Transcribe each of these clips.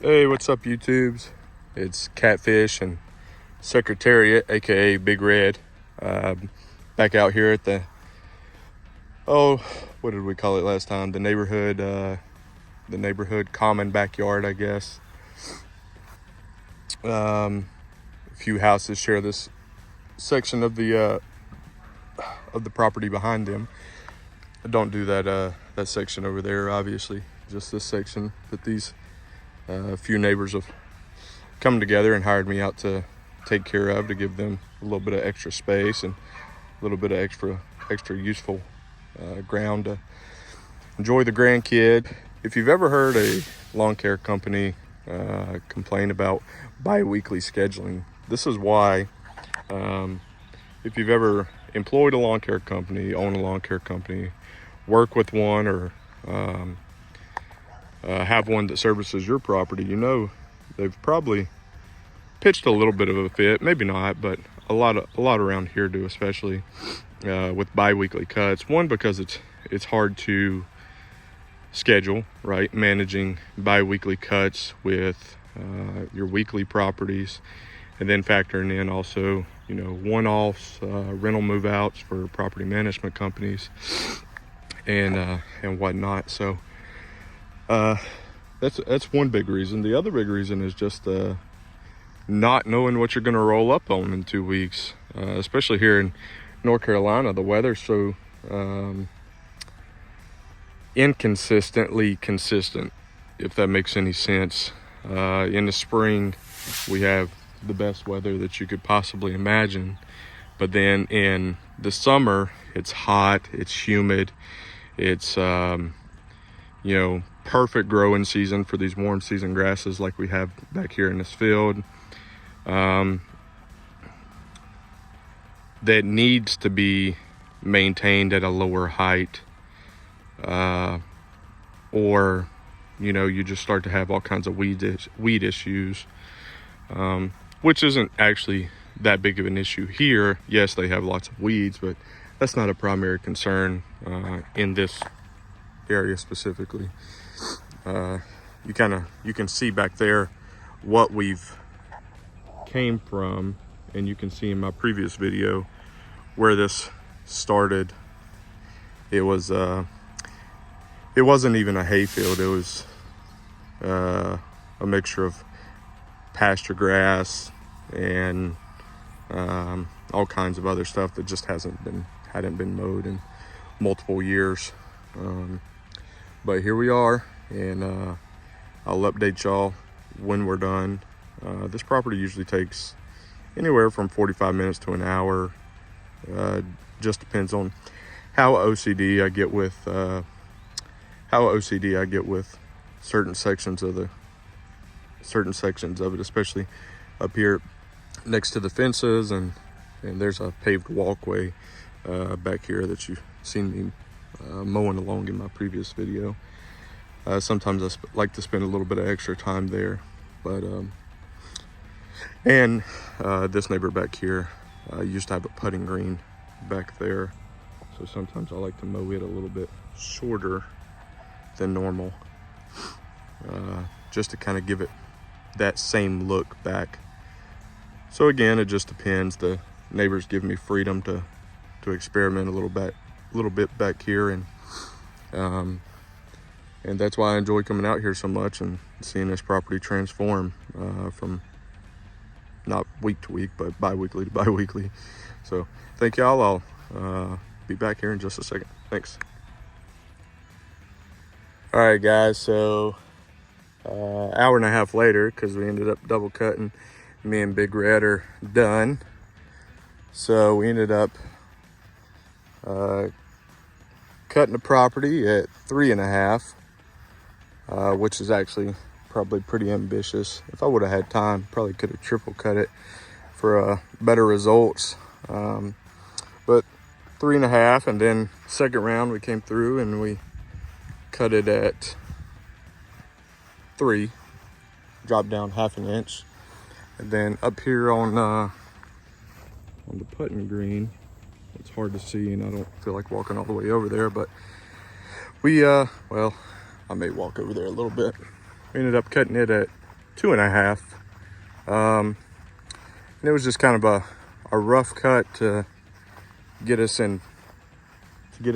Hey, what's up, YouTubes? It's Catfish and Secretariat, aka Big Red. Back out here at what did we call it last time? The neighborhood common backyard, I guess. A few houses share this section of the property behind them. I don't do that section over there, obviously. Just this section that these few neighbors have come together and hired me out to take care of, to give them a little bit of extra space and a little bit of extra useful ground to enjoy the grandkid. If you've ever heard a lawn care company complain about bi-weekly scheduling, this is why. If you've ever employed a lawn care company, own a lawn care company, work with one, or have one that services your property, you know they've probably pitched a little bit of a fit, maybe not, but a lot around here do, especially with bi-weekly cuts. One, because it's hard to schedule, right? Managing bi-weekly cuts with your weekly properties, and then factoring in also, one-offs, rental move-outs for property management companies, and whatnot. So that's one big reason. The other big reason is just not knowing what you're going to roll up on in 2 weeks, especially here in North Carolina. The weather's so inconsistently consistent, if that makes any sense. In the spring, we have the best weather that you could possibly imagine, but then in the summer, it's hot, it's humid, it's perfect growing season for these warm season grasses like we have back here in this field. That needs to be maintained at a lower height, or you just start to have all kinds of weed issues, which isn't actually that big of an issue here. Yes, they have lots of weeds, but that's not a primary concern in this area specifically. You can see back there what we've came from, and you can see in my previous video where this started. It wasn't even a hayfield. It was a mixture of pasture grass and all kinds of other stuff that just hadn't been mowed in multiple years. But here we are, and I'll update y'all when we're done. This property usually takes anywhere from 45 minutes to an hour. Just depends on how OCD I get with certain sections of it, especially up here next to the fences, and there's a paved walkway back here that you've seen me mowing along in my previous video. Sometimes I like to spend a little bit of extra time there, but and this neighbor back here used to have a putting green back there, so sometimes I like to mow it a little bit shorter than normal, just to kind of give it that same look back. So again, it just depends. The neighbors give me freedom to experiment a little bit back here, and that's why I enjoy coming out here so much and seeing this property transform from not week to week, but bi-weekly to bi-weekly. So thank y'all. I'll be back here in just a second. Thanks. All right, guys. So hour and a half later, because we ended up double cutting, me and Big Red are done. So we ended up cutting the property at 3.5, which is actually probably pretty ambitious. If I would have had time, probably could have triple cut it for better results. But 3.5, and then second round we came through and we cut it at 3, dropped down 1/2 inch, and then up here on the putting green, it's hard to see, and I don't feel like walking all the way over there, but we I may walk over there a little bit. We ended up cutting it at 2.5. And it was just kind of a rough cut to get us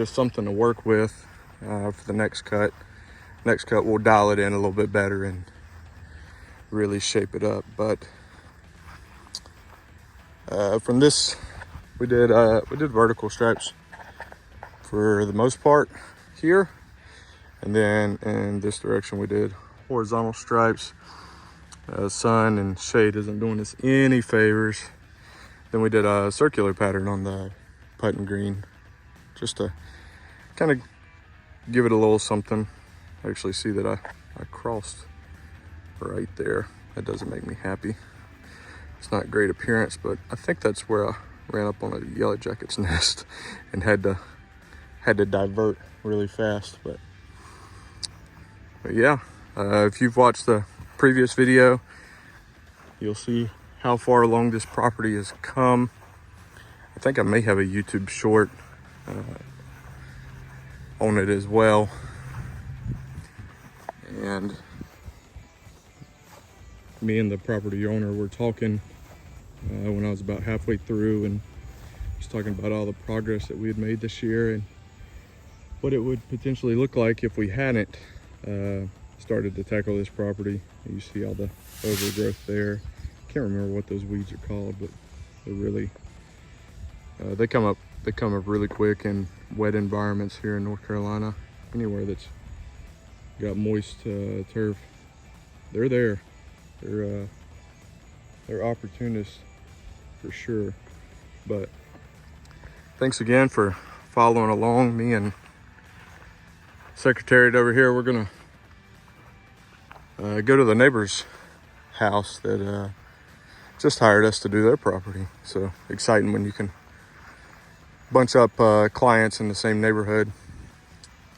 something to work with for the next cut. Next cut, we'll dial it in a little bit better and really shape it up. But from this, we did vertical stripes for the most part here, and then in this direction we did horizontal stripes. Sun and shade isn't doing us any favors. Then we did a circular pattern on the putting green, just to kind of give it a little something. Actually see that I crossed right there. That doesn't make me happy. It's not great appearance, but I think that's where I ran up on a yellow jacket's nest and had to divert really fast. But yeah, if you've watched the previous video, you'll see how far along this property has come. I think I may have a YouTube short on it as well. And me and the property owner were talking when I was about halfway through, and just talking about all the progress that we had made this year and what it would potentially look like if we hadn't started to tackle this property. You see all the overgrowth there. Can't remember what those weeds are called, but they're really they come up really quick in wet environments here in North Carolina. Anywhere that's got moist turf, they're there. They're opportunists for sure. But thanks again for following along. Me and Secretariat over here, we're gonna go to the neighbor's house that just hired us to do their property. So exciting when you can bunch up clients in the same neighborhood.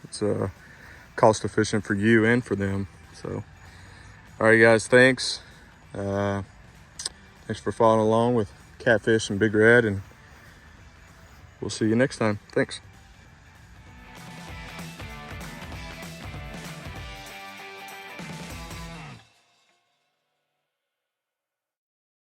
It's cost efficient for you and for them. So all right guys, thanks for following along with Catfish and Big Red, and we'll see you next time. Thanks.